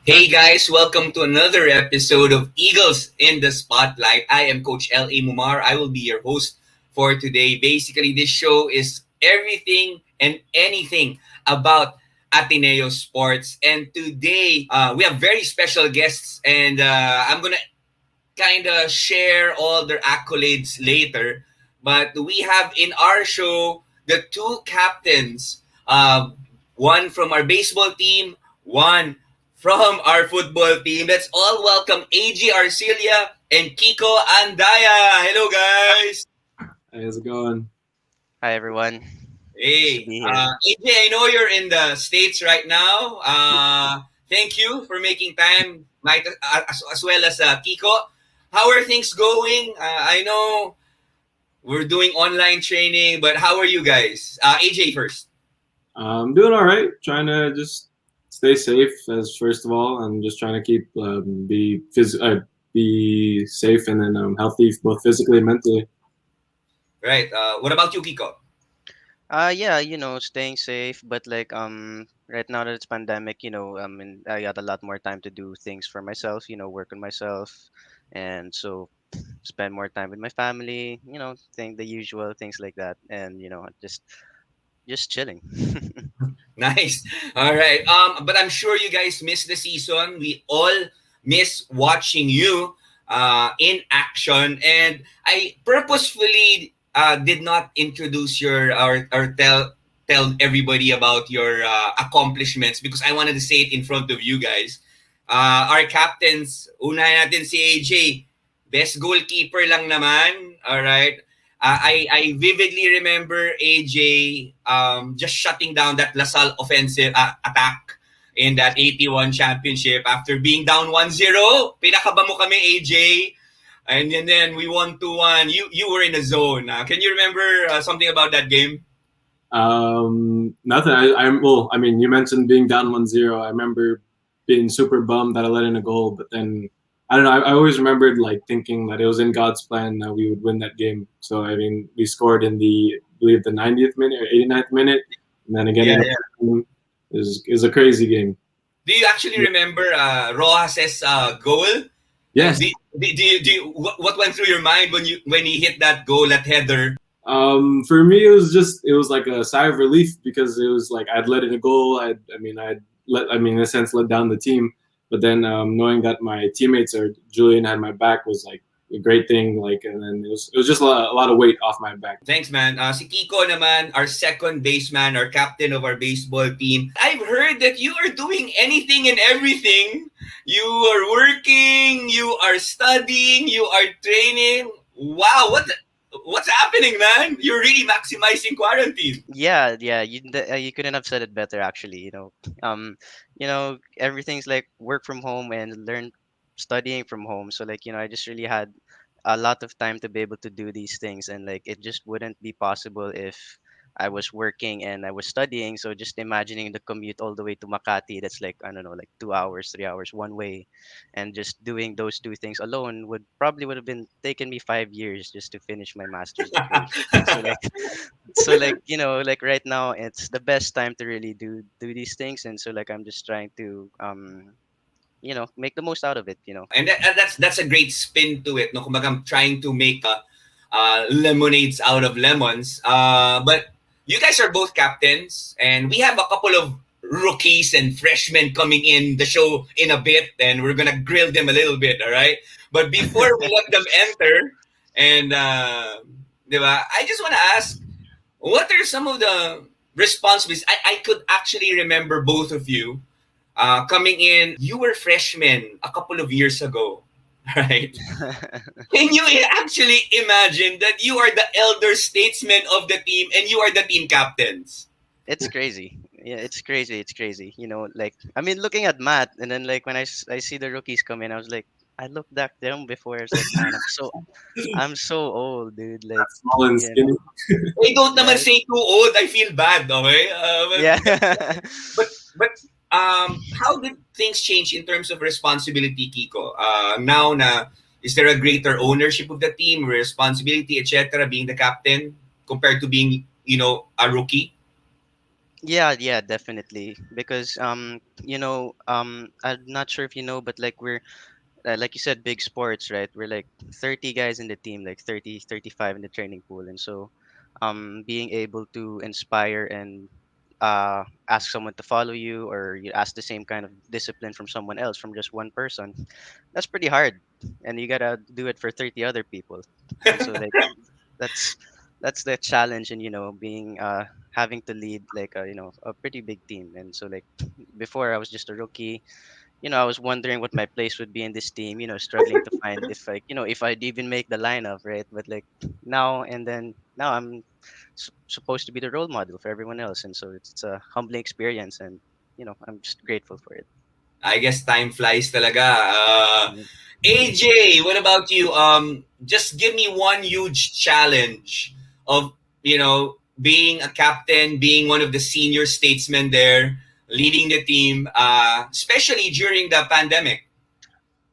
Hey guys, welcome to another episode of Eagles in the Spotlight. I am Coach L.A. Mumar. I will be your host for today. Basically, this show is everything and anything about Ateneo sports. And today, we have very special guests, and I'm going to kind of share all their accolades later. But we have in our show the two captains, one from our baseball team, one from our football team. Let's all welcome AG Arcelia and Kiko Andaya. Hello, guys. Hey, how's it going? Hi everyone. Nice to Hey, be here. AJ, I know you're in the States right now. Thank you for making time, Mike, as well as Kiko. How are things going? I know we're doing online training, but how are you guys? AJ first. I'm doing all right. Trying to just stay safe as first of all, and just trying to keep be safe and then healthy both physically and mentally. Right. What about you, Kiko? Yeah, staying safe, but right now that it's pandemic, and I got a lot more time to do things for myself, work on myself, and so spend more time with my family, think the usual things like that, and just chilling. Nice. All right. But I'm sure you guys missed the season. We all miss watching you in action. And I purposefully did not introduce your or tell everybody about your accomplishments because I wanted to say it in front of you guys. Our captains, unahin natin si AJ. Best goalkeeper lang naman. All right. I vividly remember AJ just shutting down that LaSalle offensive attack in that 81 championship after being down 1-0. Pinakaba mo kami, AJ. And then we won 2-1. You were in the zone. Can you remember something about that game? Nothing. I mean, you mentioned being down 1-0. I remember being super bummed that I let in a goal, but then I don't know. I always remembered like thinking that it was in God's plan that we would win that game. So I mean, we scored in I believe the 90th minute or 89th minute, and then again Yeah, in yeah. it was a crazy game. Do you actually remember Rojas' goal? Yes. What went through your mind when he hit that goal, that header? For me, it was like a sigh of relief because it was like I'd let in a goal. I mean, in a sense, let down the team. But then knowing that my teammates or Julian had my back was like a great thing. Like, and then it was just a lot of weight off my back. Thanks, man. Si Kiko naman, our second baseman, our captain of our baseball team. I've heard that you are doing anything and everything. You are working, you are studying, you are training. Wow, what's happening, man? You're really maximizing quarantine. Yeah, you couldn't have said it better actually. Everything's like work from home and learn studying from home. So I just really had a lot of time to be able to do these things, and like it just wouldn't be possible if I was working and I was studying. So just imagining the commute all the way to Makati, that's like I don't know, like 2 hours, 3 hours one way, and just doing those two things alone would have been taken me 5 years just to finish my master's degree. So like right now it's the best time to really do these things, and so like I'm just trying to make the most out of it. And that's a great spin to it. No, kumbaga, I'm trying to make lemonades out of lemons. But you guys are both captains, and we have a couple of rookies and freshmen coming in the show in a bit, and we're gonna grill them a little bit. All right. But before we let them enter, and diba, I just want to ask, what are some of the responsibilities? I could actually remember both of you coming in. You were freshmen a couple of years ago, right? Can you actually imagine that you are the elder statesman of the team and you are the team captains? It's crazy. Yeah, it's crazy. Like I mean, looking at Matt, and then like when I see the rookies come in, I was like, I looked back them before. I was like, man, I'm so old, dude. Like, Small and you skinny. know, I don't naman yeah, say too old. I feel bad, okay? yeah. But how did things change in terms of responsibility, Kiko? Now na is there a greater ownership of the team, responsibility, etc., being the captain compared to being, a rookie? Yeah, definitely. Because I'm not sure if you know, but like we're like you said, big sports, right? We're like 30 guys in the team, like 30, 35 in the training pool. And so being able to inspire and ask someone to follow you, or you ask the same kind of discipline from someone else, from just one person, that's pretty hard. And you gotta do it for 30 other people. And so like that's that's the challenge, and being having to lead like a pretty big team. And so like before I was just a rookie. I was wondering what my place would be in this team, struggling to find if like, if I'd even make the lineup, right? But like now I'm supposed to be the role model for everyone else. And so it's a humbling experience, and I'm just grateful for it. I guess time flies talaga. Mhm. AJ, what about you? Just give me one huge challenge of, being a captain, being one of the senior statesmen there, leading the team, especially during the pandemic.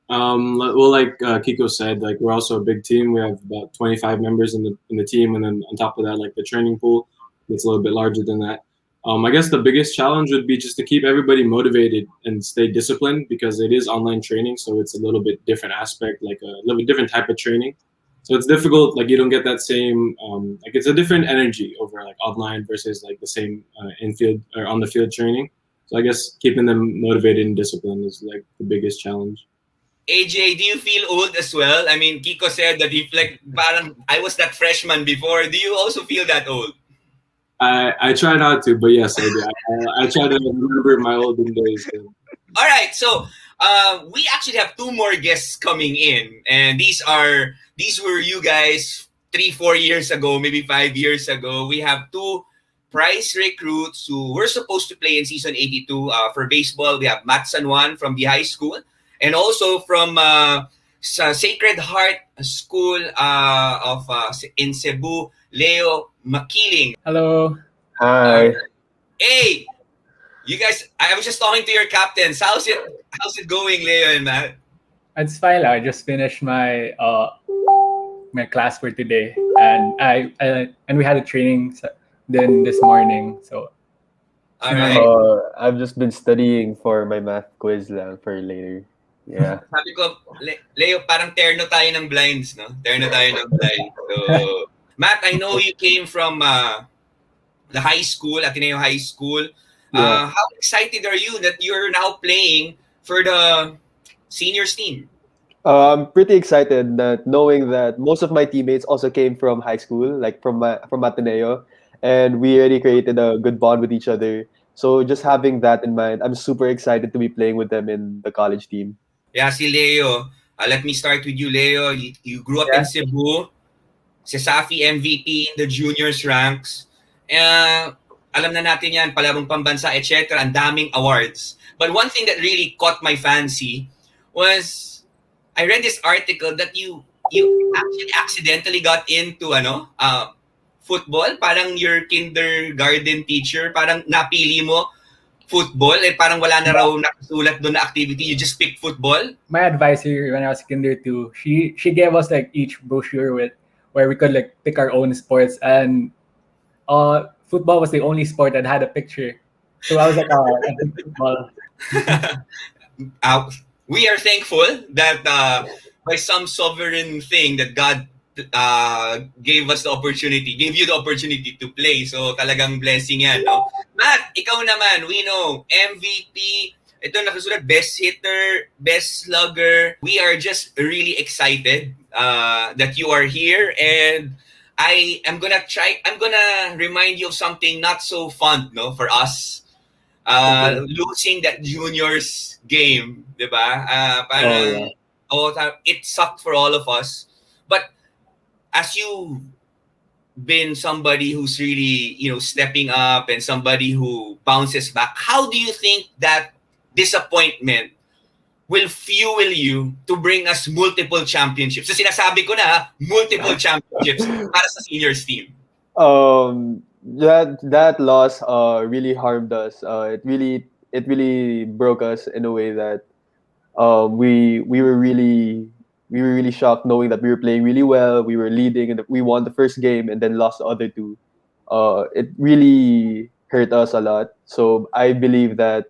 Well, like Kiko said, like we're also a big team. We have about 25 members in the team, and then on top of that, like the training pool, it's a little bit larger than that. I guess the biggest challenge would be just to keep everybody motivated and stay disciplined because it is online training, so it's a little bit different aspect, like a little bit different type of training. So it's difficult. Like you don't get that same, like it's a different energy over like online versus like the same infield or on the field training. So I guess keeping them motivated and disciplined is like the biggest challenge. AJ, do you feel old as well? I mean, Kiko said that he like parang I was that freshman before. Do you also feel that old? I try not to, but yes, I do. I try to remember my olden days. All right, so we actually have two more guests coming in, and these were you guys 3 4 years ago, maybe 5 years ago. We have two prize recruits who were supposed to play in season 82 for baseball. We have Matt San Juan from the high school, and also from Sacred Heart School in Cebu, Leo Makiling. Hello. All right. Hi. Hey, you guys, I was just talking to your captains. How's it going, Leo and Matt? It's fine. I just finished my class for today, and I we had a training then this morning. So All you know, right. I've just been studying for my math quiz lang for later. Yeah. Sabi ko, Leo, parang terno tayo ng blinds, no? Terno tayo ng blinds. So, Matt, I know you came from the high school, Ateneo High School. Yeah. How excited are you that you're now playing for the seniors team? I'm pretty excited that knowing that most of my teammates also came from high school, like from Ateneo, and we already created a good bond with each other. So just having that in mind, I'm super excited to be playing with them in the college team. Yeah, si Leo. Let me start with you, Leo. You grew up in Yeah. Cebu. Si Safi MVP in the juniors ranks. Uh, Alam na natin yan, palarong pambansa, etc. Ang daming awards. But one thing that really caught my fancy was I read this article that you actually accidentally got into football. Parang your kindergarten teacher, parang napili mo football. Parang wala na raw nakasulat doon na activity. You just pick football. my advisor when I was kinder too, she gave us like each brochure with where we could like pick our own sports, and football was the only sport that had a picture. So I was like, I think football. uh, we are thankful that by some sovereign thing that God gave you the opportunity to play. So talagang blessing yan, no? Matt, ikaw naman, we know, MVP, ito nakasulat, best hitter, best slugger. We are just really excited that you are here, and I'm gonna remind you of something not so fun, no, for us. Losing that juniors game, di ba? Oh yeah. It sucked for all of us. But as you been somebody who's really, stepping up and somebody who bounces back, how do you think that disappointment will fuel you to bring us multiple championships? So sinasabi ko na, multiple championships para sa seniors team. That loss really harmed us. It really broke us in a way that we were really shocked knowing that we were playing really well, we were leading, and we won the first game and then lost the other two. It really hurt us a lot. So I believe that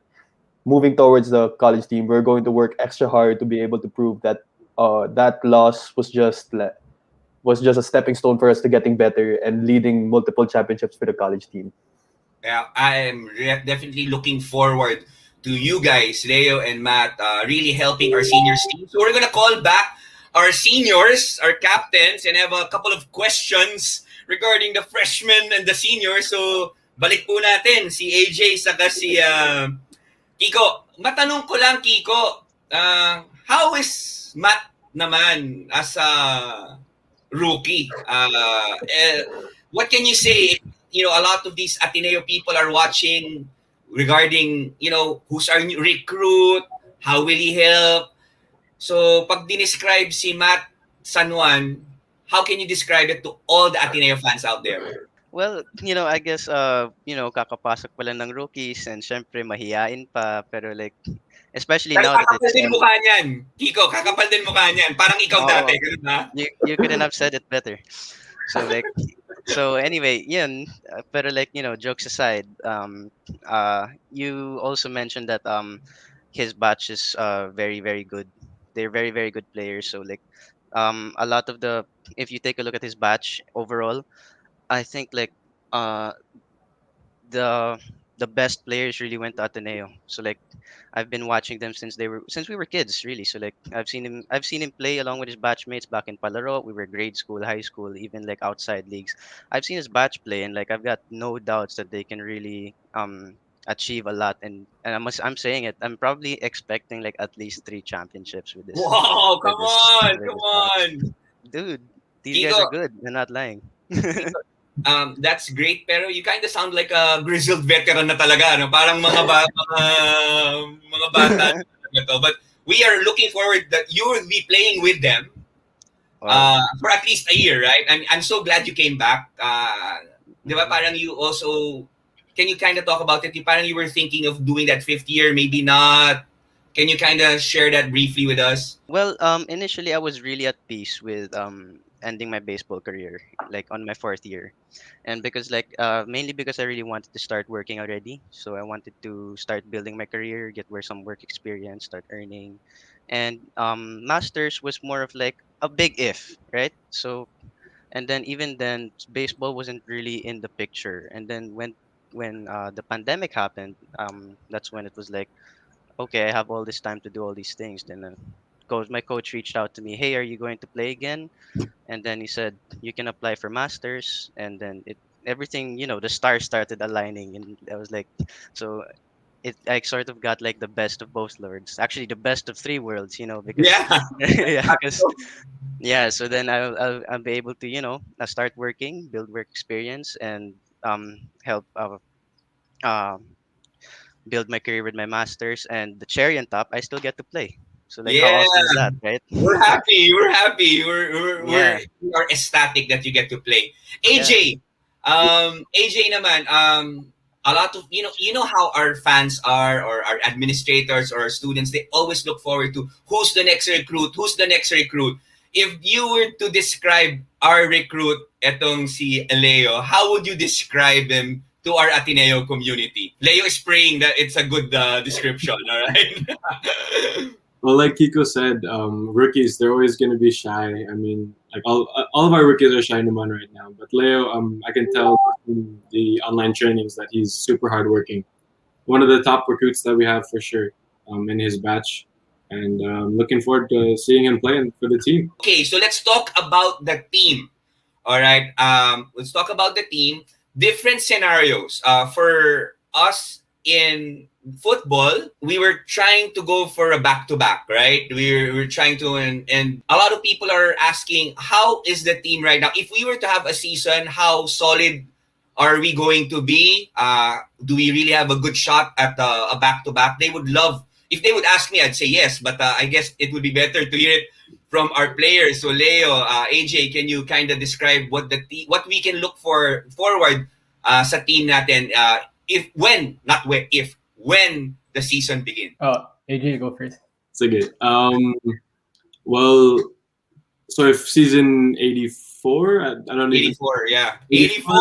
moving towards the college team, we're going to work extra hard to be able to prove that that loss was just a stepping stone for us to getting better and leading multiple championships for the college team. Yeah, I am definitely looking forward to you guys, Leo and Matt, really helping our seniors team. So we're gonna call back our seniors, our captains, and have a couple of questions regarding the freshmen and the seniors. So balik po natin si AJ saka si Kiko. Matanong ko lang, Kiko, how is Matt naman as a rookie? What can you say? You know, a lot of these Ateneo people are watching regarding, you know, who's our new recruit, how will he help? So, pag dinescribe si Matt San Juan, how can you describe it to all the Ateneo fans out there? Well, I guess kakapasok pa lang ng rookies and syempre mahiyain pa pero like especially Pero now that kakapal it's din mukha niyan. Kiko, kakapal din mukha niyan. Parang ikaw dati. oh, Ganun ba? you couldn't have said it better. So like so anyway, yun pero like jokes aside, you also mentioned that his batch is very very good. They're very very good players. So like a lot of the if you take a look at his batch overall, I think like uh the the best players really went to Ateneo. So like I've been watching them since we were kids really. So like I've seen him play along with his batchmates back in Palaro. We were grade school, high school, even like outside leagues. I've seen his batch play and like I've got no doubts that they can really achieve a lot and I'm saying it. I'm probably expecting like at least 3 championships with this Wow, with come this on, with come this batch. on. Dude, these guys Kiko, are good. They're not lying. that's great, pero you kind of sound like a grizzled veteran na talaga, no? Parang mga bata na to. But we are looking forward that you will be playing with them Wow. for at least a year, right? I'm so glad you came back. Di ba, parang you also, can you kind of talk about it? Parang you were thinking of doing that fifth year, maybe not. Can you kind of share that briefly with us? Well, initially I was really at peace with ending my baseball career, like on my 4th year, and because like mainly because I really wanted to start working already, so I wanted to start building my career, get where some work experience, start earning, and masters was more of like a big if, right? So and then even then baseball wasn't really in the picture, and then when the pandemic happened, that's when it was like okay, I have all this time to do all these things. Then my coach reached out to me, hey, are you going to play again? And then he said, you can apply for masters. And then everything, the stars started aligning. And I was like, so I sort of got like the best of both worlds. Actually, the best of 3 worlds, because Yeah. yeah, because yeah. So then I'll be able to, start working, build work experience, and help uh, build my career with my masters, and the cherry on top, I still get to play. So like, how Yeah. awesome is that, right? We're happy. We're happy. Yeah, We are ecstatic that you get to play. yeah, AJ naman, a lot of you know how our fans are, or our administrators or our students, they always look forward to who's the next recruit, who's the next recruit. If you were to describe our recruit, etong si Leo, how would you describe him to our Ateneo community? Leo is praying that it's a good description, all right? Well, like Kiko said, rookies, they're always going to be shy. I mean, like all of our rookies are shy naman right now. But Leo, I can tell in the online trainings that he's super hardworking. One of the top recruits that we have for sure in his batch. And looking forward to seeing him playing for the team. Okay, so let's talk about the team. All right. Let's talk about the team. Different scenarios. For us in football, we were trying to go for a back-to-back, right? We were trying to, and a lot of people are asking, how is the team right now? If we were to have a season, how solid are we going to be? Do we really have a good shot at a back-to-back? They would love, if they would ask me, I'd say yes, but I guess it would be better to hear it from our players. So Leo, AJ, can you kind of describe what what we can look forward sa team natin when the season begins? Oh, AJ, go first. Sige. Well, So if season 84, I don't even 84, yeah. 84.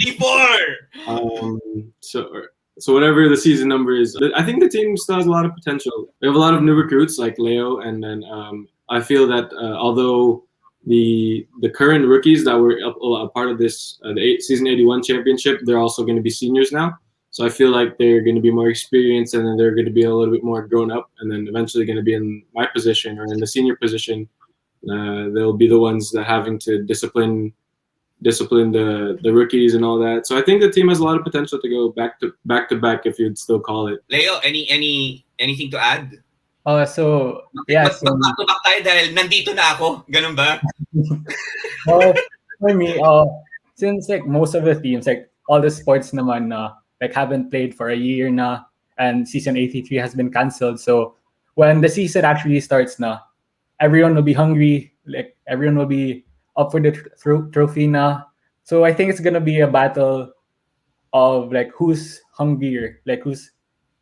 84! 84! Um, so so whatever the season number is, I think the team still has a lot of potential. We have a lot of new recruits like Leo, and then I feel that although the current rookies that were a part of this season 81 championship, they're also going to be seniors now. So I feel like they're going to be more experienced, and then they're going to be a little bit more grown up, and then eventually going to be in my position or in the senior position. They'll be the ones that having to discipline the rookies and all that. So I think the team has a lot of potential to go back to back, if you'd still call it. Leo, anything to add? So yeah, Mag-back to back tayo dahil nandito na ako. Ganun ba? well, for me, since like most of the teams, like all the sports naman like haven't played for a year na, and season 83 has been cancelled. So when the season actually starts na, everyone will be hungry. Like everyone will be up for the trophy na. So I think it's gonna be a battle of like who's hungrier, like who's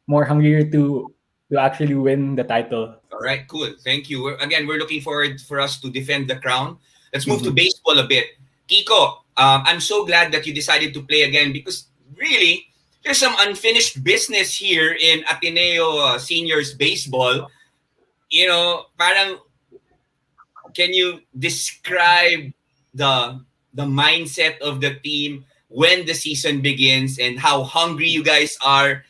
more hungrier to actually win the title. All right, cool. Thank you. We're looking forward for us to defend the crown. Let's move to baseball a bit. Kiko, I'm so glad that you decided to play again because really, there's some unfinished business here in Ateneo Seniors Baseball. You know, parang, can you describe the mindset of the team when the season begins and how hungry you guys are?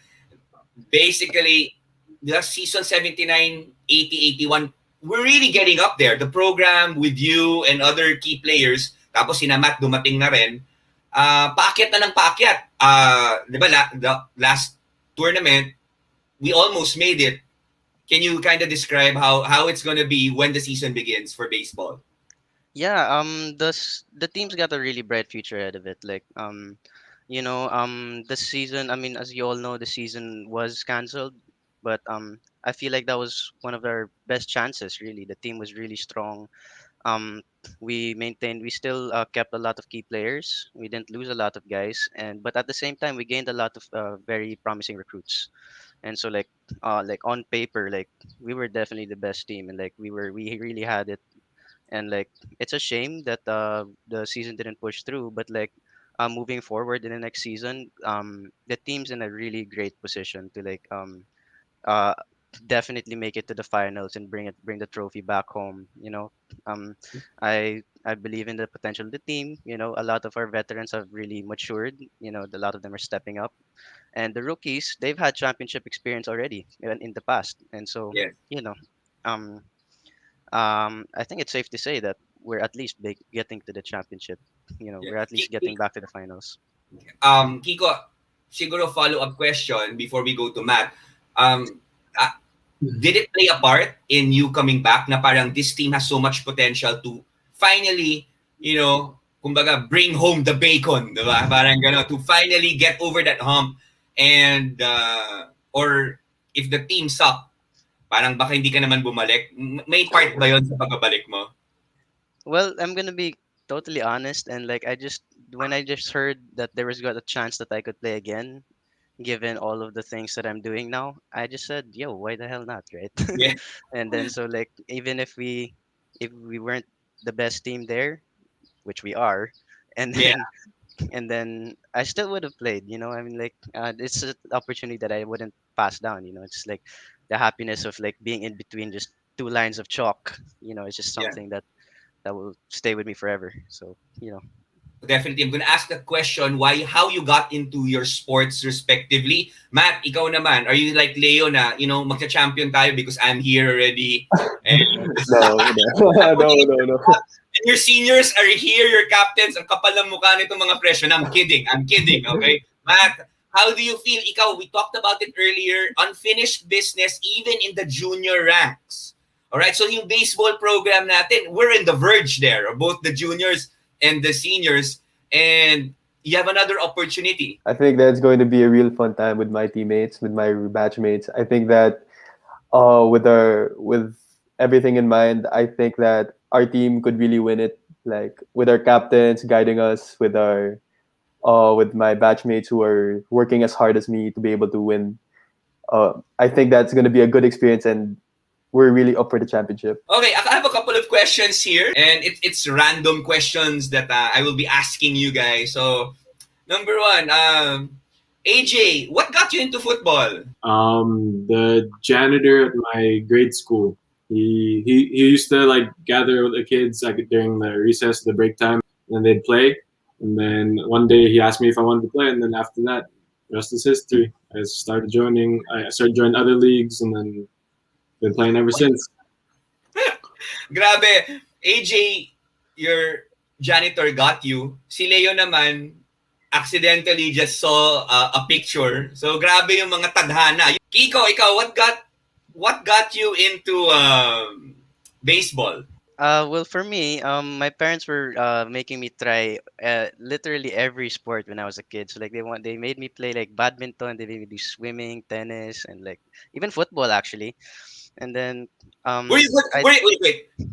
Basically, the season 79, 80, 81, we're really getting up there. The program with you and other key players, tapos sina Matt dumating na rin, paakyat na ng paakyat. Di ba, the last tournament, we almost made it. Can you kind of describe how it's going to be when the season begins for baseball? Yeah, the team's got a really bright future ahead of it. Like, the season. I mean, as you all know, the season was canceled, but I feel like that was one of our best chances. Really, the team was really strong. Um, we still kept a lot of key players. We didn't lose a lot of guys, but at the same time, we gained a lot of very promising recruits. And so, like on paper, like we were definitely the best team, and like we really had it. And like it's a shame that the season didn't push through, but like moving forward in the next season, the team's in a really great position to uh definitely make it to the finals and bring the trophy back home. um I believe in the potential of the team. A lot of our veterans have really matured. A lot of them are stepping up, and the rookies, they've had championship experience already in the past. And so, Yes. you know um I think it's safe to say that we're at least getting to the championship. Yeah. We're at least getting back to the finals. Kiko, siguro follow-up question before we go to Matt. Um, uh, did it play a part in you coming back na parang this team has so much potential to finally, kumbaga, bring home the bacon, diba? Parang gano'n, to finally get over that hump. And, or if the team suck, parang baka hindi ka naman bumalik. May part ba yun sa pagbabalik mo? Well, I'm gonna be totally honest, and like when I just heard that there was got a chance that I could play again, given all of the things that I'm doing now, I just said, "Yo, why the hell not?" Right? Yeah. And then so like even if we weren't the best team there, which we are, and Yeah. then and then I still would have played. I mean, like it's an opportunity that I wouldn't pass down. It's like the happiness of like being in between just two lines of chalk. It's just Yeah. something that will stay with me forever. So Definitely. I'm gonna ask the question how you got into your sports respectively. Matt, ikaw naman, are you like Leo na, magcha-champion tayo because I'm here already? And, No. and your seniors are here, your captains, ang kapal ng mukha nitong mga freshmen. I'm kidding, okay? Matt, how do you feel? Ikaw, we talked about it earlier, unfinished business even in the junior ranks. Alright, so yung baseball program natin, we're in the verge there, both the juniors and the seniors, and you have another opportunity. I think that's going to be a real fun time with my teammates, with my batchmates. I think that with everything in mind, I think that our team could really win it. Like with our captains guiding us, with my batchmates who are working as hard as me to be able to win. I think that's going to be a good experience, and we're really up for the championship. Okay, I have a couple of questions here, and it's random questions that I will be asking you guys. So, number one, AJ, what got you into football? The janitor at my grade school. He used to like gather with the kids like during the recess, the break time, and they'd play. And then one day he asked me if I wanted to play, and then after that, the rest is history. I started joining. I started joining other leagues, and then been playing ever since. Grabe, AJ, your janitor got you. Si Leo naman, accidentally just saw a picture. So grabe yung mga tadhana. Kiko, ikaw, what got you into baseball? Well, for me, my parents were making me try literally every sport when I was a kid. So like they made me play like badminton, they made me do swimming, tennis, and like even football actually. And then Were you good? I Wait.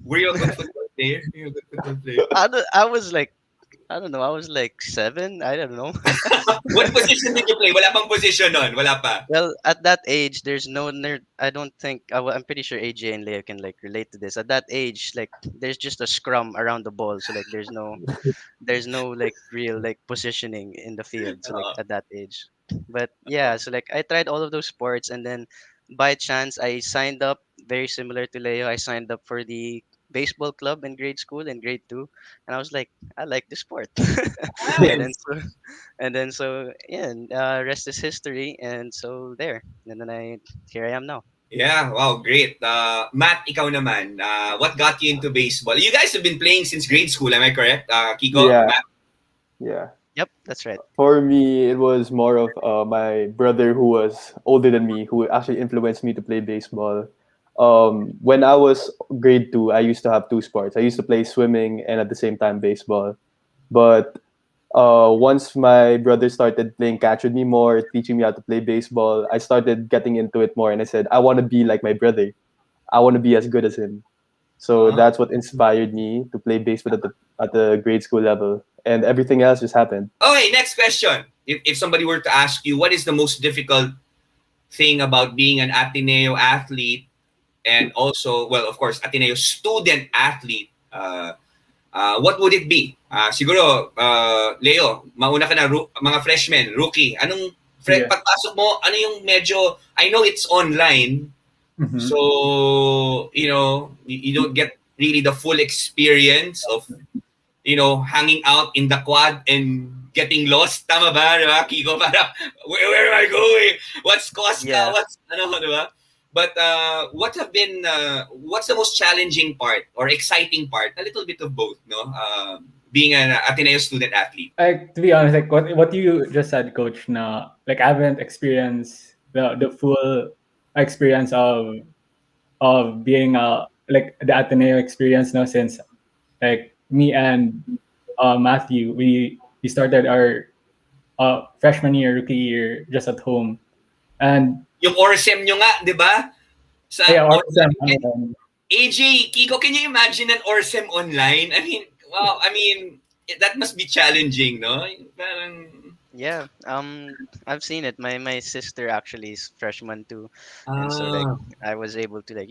Were you a good football player? Were you a good football player? I was like I don't know, I was like 7. I don't know. What position did you play? Wala pang position nun. Wala pa. Well, at that age, there's no nerd. I don't think. I'm pretty sure AJ and Leo can like relate to this. At that age, like there's just a scrum around the ball, so like there's no like real like positioning in the field. So like Oo. at that age, but yeah, so like I tried all of those sports, and then by chance I signed up. Very similar to Leo, I signed up for the baseball club in grade school in grade 2, and I was like, I like the sport. and then Nice. so and then so yeah, and, rest is history. And so there, and then I here I am now. Yeah, wow, great. Matt, ikaw naman, what got you into baseball? You guys have been playing since grade school, am I correct? Kiko, Yeah, Matt? yeah. Yep, that's right. For me, it was more of my brother who was older than me who actually influenced me to play baseball. When I was grade 2, I used to have two sports. I used to play swimming and at the same time baseball. But once my brother started playing catch with me more, teaching me how to play baseball, I started getting into it more. And I said, I want to be like my brother. I want to be as good as him. So Uh, that's what inspired me to play baseball at the grade school level. And everything else just happened. okay, next question. If somebody were to ask you, what is the most difficult thing about being an Ateneo athlete and also, well, of course, Ateneo student athlete? What would it be? Siguro, Leo, mauna ka na, mga freshmen, rookie. Yeah. Pagpasok mo, ano yung medyo, I know it's online, Mhm. so, you don't get really the full experience of, hanging out in the quad and getting lost. Tama ba? Diba? Kiko, parang, where am I going? What's Cosca? Yeah. What's, diba? But what's the most challenging part or exciting part? A little bit of both, no? Being an Ateneo student athlete. Like, to be honest, like what you just said, Coach, na like I haven't experienced the full experience of being like the Ateneo experience now, since like me and Matthew, we started our freshman year, rookie year just at home. And Yung ORSEM nyo nga, di ba? Sa yeah, online. awesome. AJ, Kiko, can you imagine an ORSEM online? I mean, wow, that must be challenging, no? Parang, Yeah. I've seen it. My sister actually is freshman too, and so like I was able to like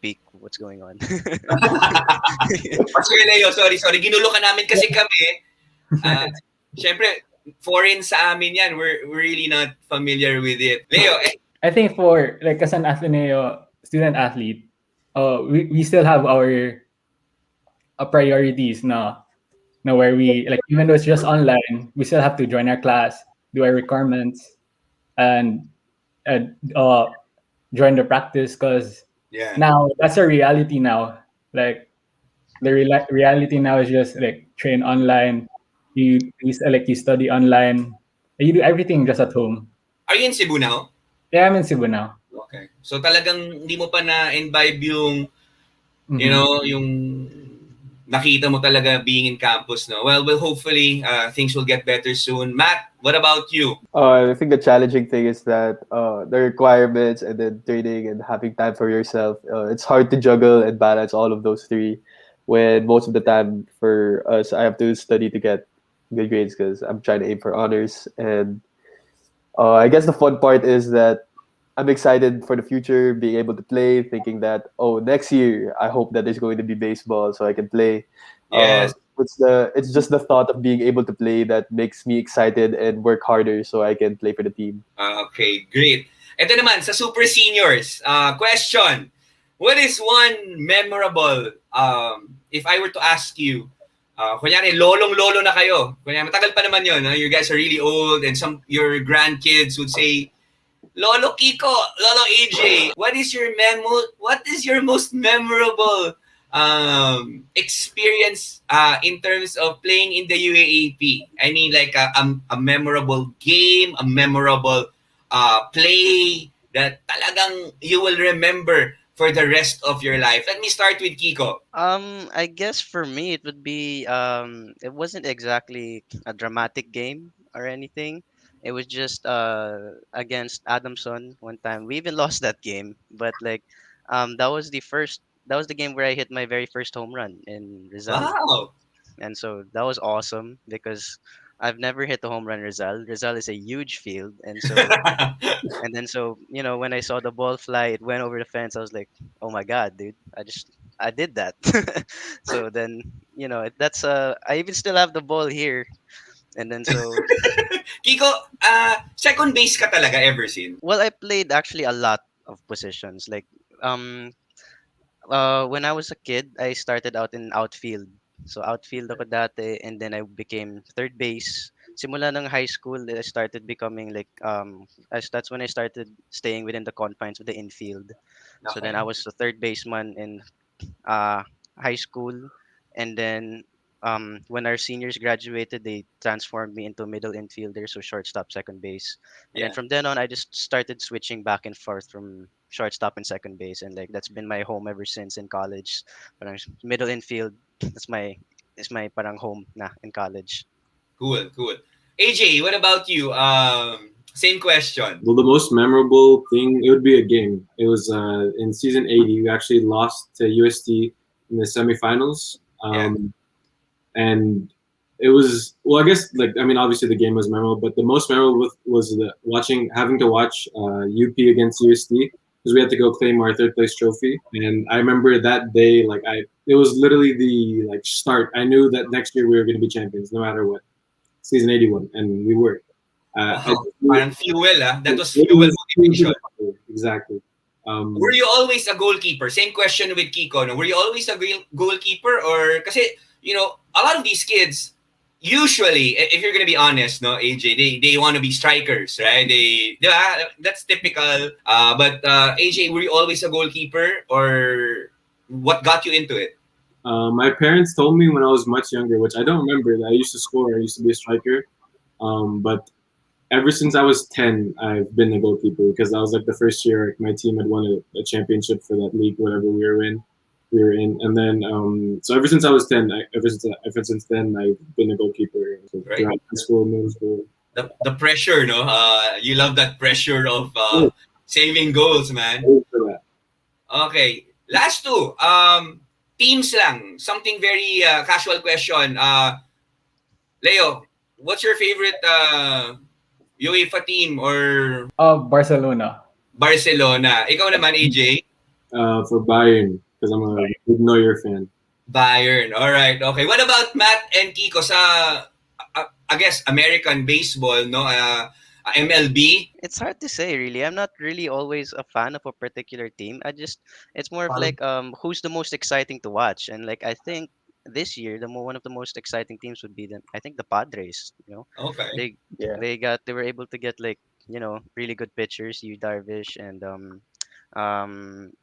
peek what's going on. Sorry, Leo, sorry. Ginulo ka namin kasi kami. Syempre, foreign sa amin yan. We're really not familiar with it. Leo, I think for like as an Ateneo student athlete, we still have our priorities now where we like, even though it's just online, we still have to join our class, do our requirements, and join the practice, because yeah. now that's a reality now. Like the reality now is just like train online, you study online, you do everything just at home. Are you in Cebu now? Yeah, I'm in Cebu now. Okay. So talagang hindi mo pa na-imbibe yung, yung nakita mo talaga being in campus, no? Well, hopefully things will get better soon. Matt, what about you? I think the challenging thing is that the requirements and then training and having time for yourself, it's hard to juggle and balance all of those three when most of the time for us, I have to study to get good grades because I'm trying to aim for honors. And I guess the fun part is that I'm excited for the future, being able to play, thinking that next year I hope that there's going to be baseball so I can play. Yes. It's just the thought of being able to play that makes me excited and work harder so I can play for the team. Okay, great. Ito naman, sa Super Seniors, question. What is one memorable, if I were to ask you, kunyari, lolong-lolo na kayo. Kunyari, matagal pa naman yun. You guys are really old and some your grandkids would say, Lolo Kiko, Lolo AJ, what is your most memorable experience in terms of playing in the UAAP? I mean, like a memorable game, a memorable play that talagang you will remember for the rest of your life. Let me start with Kiko. I guess for me it would be it wasn't exactly a dramatic game or anything. It was just against Adamson one time. We even lost that game, but like that was the game where I hit my very first home run in Rizal. Wow. And so that was awesome because I've never hit a home run in Rizal. Rizal is a huge field, and then so when I saw the ball fly, it went over the fence. I was like, "Oh my god, dude! I did that." So then that's I even still have the ball here, and then so Kiko, second base ka talaga ever since? well, I played actually a lot of positions. Like um when I was a kid, I started out in outfield. So outfield ako dati, and then I became third base. Simula ng high school, I started becoming like that's when I started staying within the confines of the infield. So then Okay. I was the third baseman in uh, high school, and then when our seniors graduated, they transformed me into middle infielder, so shortstop, second base, and then Yeah. from then on, I just started switching back and forth from shortstop and second base, and like that's been my home ever since in college. Parang middle infield, that's my is my parang home na in college. Cool, cool. AJ, what about you? Same question. Well, the most memorable thing, it would be a game. It was in season 80. We actually lost to UST in the semifinals. Yeah. And it was, well, I guess, like, I mean, obviously the game was memorable, but the most memorable was having to watch UP against UST because we had to go claim our third place trophy. And I remember that day, like, it was literally the like start. I knew that next year we were going to be champions no matter what. Season 81, and we were. I Wow. Parang fuel, ah. That was it fuel was motivation. exactly. Were you always a goalkeeper? Same question with Kiko. No? Were you always a goalkeeper? Or, kasi, a lot of these kids, usually, if you're gonna be honest, no, AJ, they want to be strikers, right? That's typical. But AJ, were you always a goalkeeper? Or what got you into it? My parents told me when I was much younger, which I don't remember, that I used to score. I used to be a striker. But ever since I was 10, I've been a goalkeeper because that was like the first year my team had won a championship for that league, whatever we were in. And then so ever since I was 10, ever since then, I've been a goalkeeper. So Right. throughout high school, middle school. The pressure, no? You love that pressure of saving goals, man. Always for that. Okay. Last two. Teams lang. Something very casual question. Leo, what's your favorite UEFA team or Barcelona. Barcelona? Ikaw naman, AJ? For Bayern, because I'm a big Neuer fan. Bayern. All right. Okay. What about Matt and Kiko sa, I guess, American baseball, no? MLB? It's hard to say, really. I'm not really always a fan of a particular team. It's more of like who's the most exciting to watch, and like I think this year one of the most exciting teams would be I think the Padres. Okay. They Yeah. they were able to get like really good pitchers, Yu Darvish and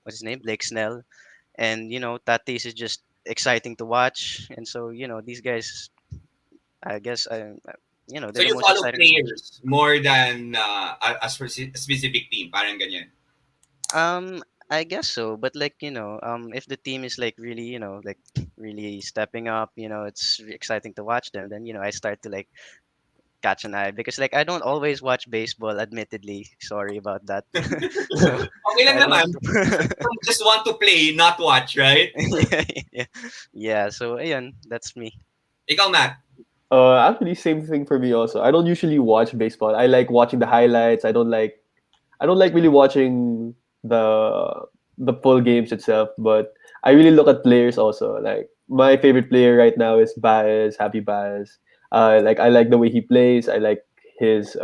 what's his name, Blake Snell, and Tatis is just exciting to watch, and so these guys, I guess So they're the you most follow exciting to watch. players more than a specific team. Parang ganyan. I guess so, but like if the team is like really like really stepping up, it's exciting to watch them. Then I start to like catch an eye because like I don't always watch baseball. Admittedly, sorry about that. So Okay lang I don't. naman. You just want to play, not watch, right? Yeah, yeah, yeah. So ayun, that's me. Ikaw, Matt. Actually, same thing for me also. I don't usually watch baseball. I like watching the highlights. I don't like I don't like really watching the full games itself, but I really look at players also. Like my favorite player right now is Baez, Happy Baez. Like I like the way he plays. His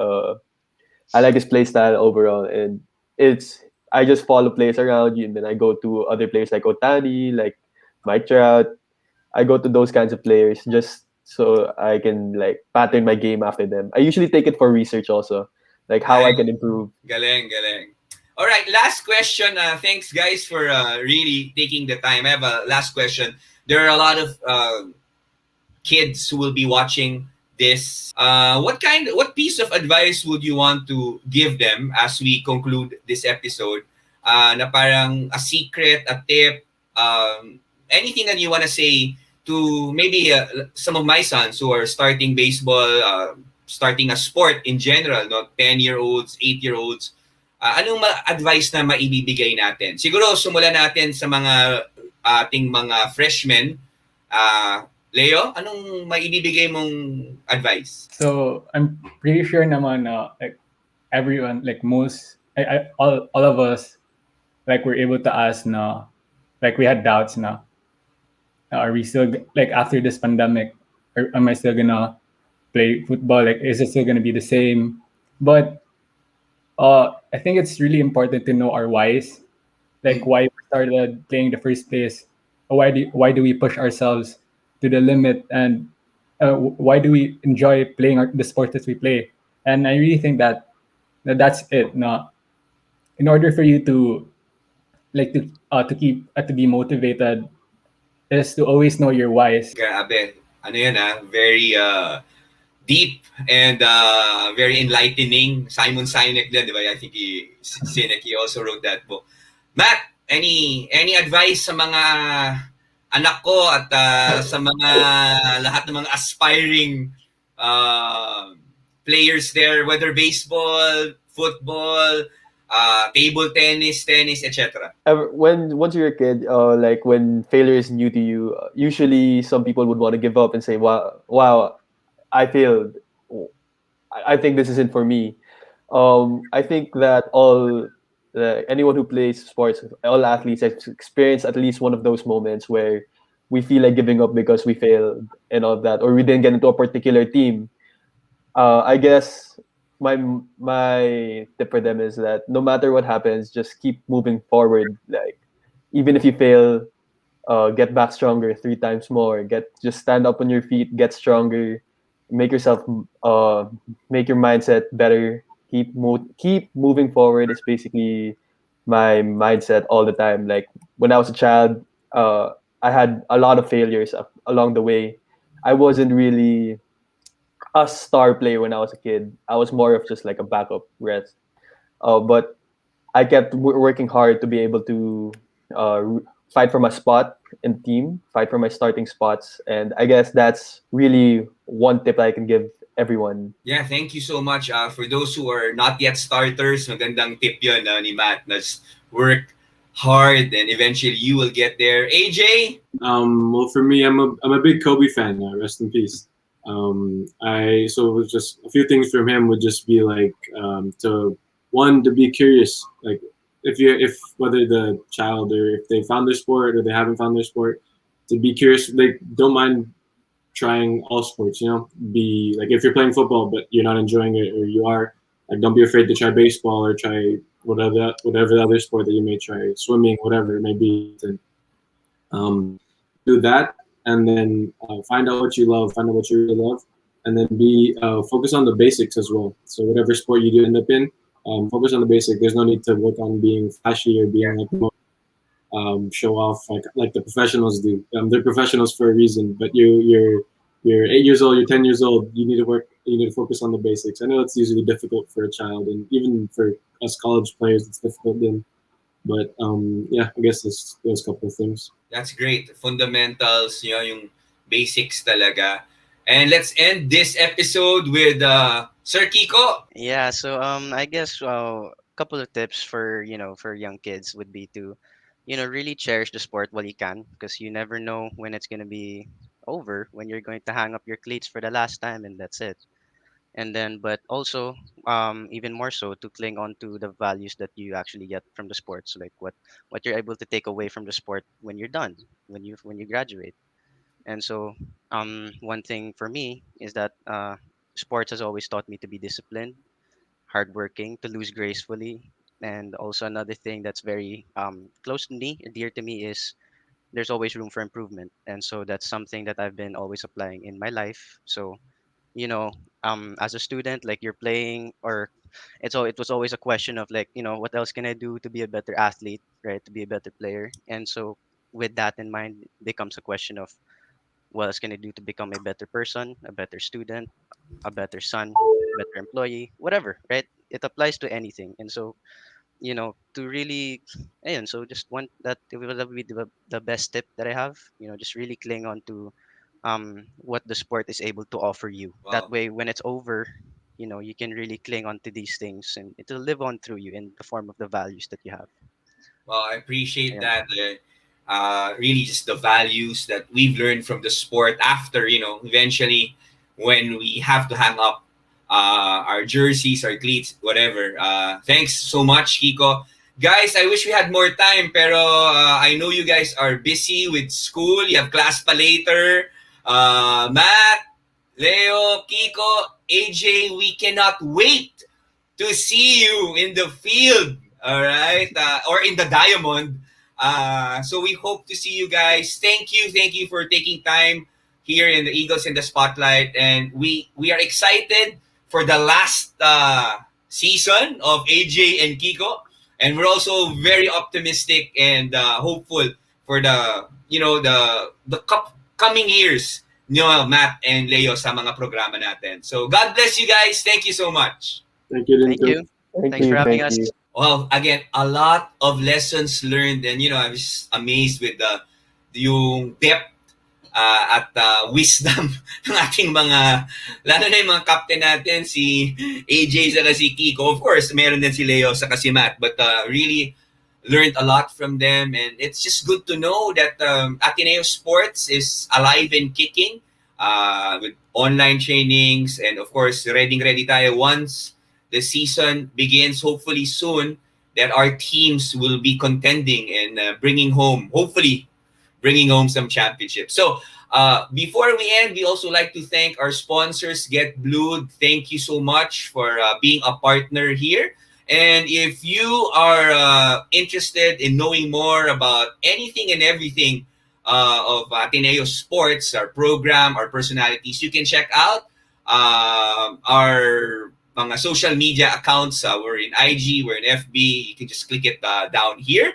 I like his play style overall, and it's I just follow players around you, and then I go to other players like Otani, like Mike Trout. I go to those kinds of players just so I can like pattern my game after them. I usually take it for research also, like how I Nice. can improve. Galing, galing. All right, last question. Thanks, guys, for really taking the time. I have a last question. There are a lot of kids who will be watching this. What piece of advice would you want to give them as we conclude this episode? Na parang a secret, a tip, anything that you want to say to maybe some of my sons who are starting baseball, starting a sport in general, no? 10-year-olds, 8-year-olds. Anong advice na maibibigay natin? Siguro sumulan natin sa mga ating mga freshmen. Leo, anong maibibigay mong advice? So I'm pretty sure naman like everyone, like all of us, like we're able to ask na, like we had doubts na, are we still like after this pandemic, or am I still gonna play football? Like is it still gonna be the same? But I think it's really important to know our whys, like Mm. why we started playing in the first place. Why do we push ourselves to the limit, and why do we enjoy playing the sport that we play? And I really think that's it. No, in order for you to like to keep to be motivated is to always know your whys. Grabe. Ano yan very deep and very enlightening. Simon Sinek din, di ba? I think Sinek, he also wrote that book. Matt, any advice sa mga anak ko at sa mga lahat ng mga aspiring uh, players there, whether baseball, football, table tennis, etc. When once you're a kid, like when failure is new to you, usually some people would want to give up and say, wow, I failed. I think this isn't for me. I think that anyone who plays sports, all athletes have experienced at least one of those moments where we feel like giving up because we failed and all that, or we didn't get into a particular team. I guess my my tip for them is that no matter what happens, just keep moving forward. Like even if you fail, get back stronger 3 times more. Just stand up on your feet, get stronger, make yourself make your mindset better. Keep moving forward is basically my mindset all the time. Like when I was a child, I had a lot of failures along the way. I wasn't really a star player when I was a kid. I was more of just like a backup rest. But I kept working hard to be able to fight for my spot in the team, fight for my starting spots, and I guess that's really one tip I can give everyone. Yeah, thank you so much. For those who are not yet starters, magandang tip yun ni Matt. Na just work hard and eventually you will get there. AJ? Well, for me, I'm a big Kobe fan. Rest in peace. I so it was just a few things from him would just be like to be curious, like if whether the child or if they found their sport or they haven't found their sport, to be curious. Like don't mind trying all sports. Be like if you're playing football but you're not enjoying it, or you are, like don't be afraid to try baseball or try whatever the other sport that you may try, swimming, whatever it may be. And do that, and then find out what you love, find out what you really love, and then be focus on the basics as well. So whatever sport you do end up in, focus on the basic. There's no need to work on being flashy or being like show off like the professionals do. They're professionals for a reason. But you're 8 years old, you're 10 years old. You need to work. You need to focus on the basics. I know it's usually difficult for a child, and even for us college players, it's difficult then. But yeah, I guess those couple of things. That's great. Fundamentals, yung basics talaga. And let's end this episode with Sir Kiko. Yeah, so I guess a couple of tips for for young kids would be to really cherish the sport while you can, because you never know when it's gonna be over, when you're going to hang up your cleats for the last time, and that's it. And then, but also, even more so, to cling on to the values that you actually get from the sport. So like what you're able to take away from the sport when you're done, when you graduate. And so, one thing for me is that sports has always taught me to be disciplined, hardworking, to lose gracefully. And also another thing that's very close to me, dear to me, is there's always room for improvement. And so that's something that I've been always applying in my life. So, you know, as a student, like you're playing, or it was always a question of like, what else can I do to be a better athlete, right? To be a better player. And so with that in mind, becomes a question of what else can I do to become a better person, a better student, a better son, better employee, whatever, right? It applies to anything. And so, to really, and so just want that it will be the best tip that I have, just really cling on to what the sport is able to offer you. That Wow. way, when it's over, you can really cling on to these things and it will live on through you in the form of the values that you have. Well, I appreciate Yeah. that. Really, just the values that we've learned from the sport after, eventually when we have to hang up our jerseys, our cleats, whatever. Thanks so much, Kiko. Guys, I wish we had more time, pero I know you guys are busy with school. You have class pa later. Matt, Leo, Kiko, AJ, we cannot wait to see you in the field, all right, or in the diamond. So we hope to see you guys. Thank you for taking time here in the Eagles in the Spotlight, and we are excited for the last season of AJ and Kiko, and we're also very optimistic and hopeful for the coming years. Matt and Leo sa mga programa natin. So God bless you guys. Thank you so much. Thank you, Thank Lincoln. you. Thanks for having Thank us. you. Well, again, a lot of lessons learned, and I was amazed with the yung depth at wisdom ng ating mga, lalo na yung mga captain natin, si AJ saka si Kiko. Of course, meron din si Leo saka si Matt, but really learned a lot from them, and it's just good to know that Ateneo Sports is alive and kicking with online trainings, and of course, ready tayo once the season begins, hopefully soon, that our teams will be contending and hopefully bringing home some championships. So before we end, we also like to thank our sponsors, Get Blued. Thank you so much for being a partner here. And if you are interested in knowing more about anything and everything of Ateneo Sports, our program, our personalities, you can check out our mga social media accounts. We're in IG, we're in FB. You can just click it down here.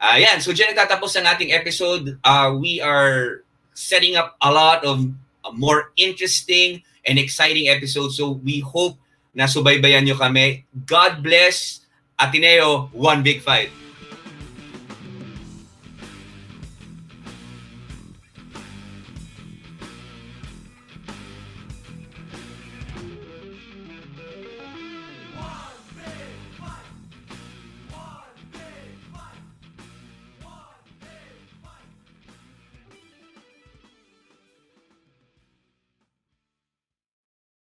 Yan, so dyan nagtatapos ang ating episode. We are setting up a lot of more interesting and exciting episodes. So we hope na subaybayan nyo kami. God bless Ateneo, one big fight.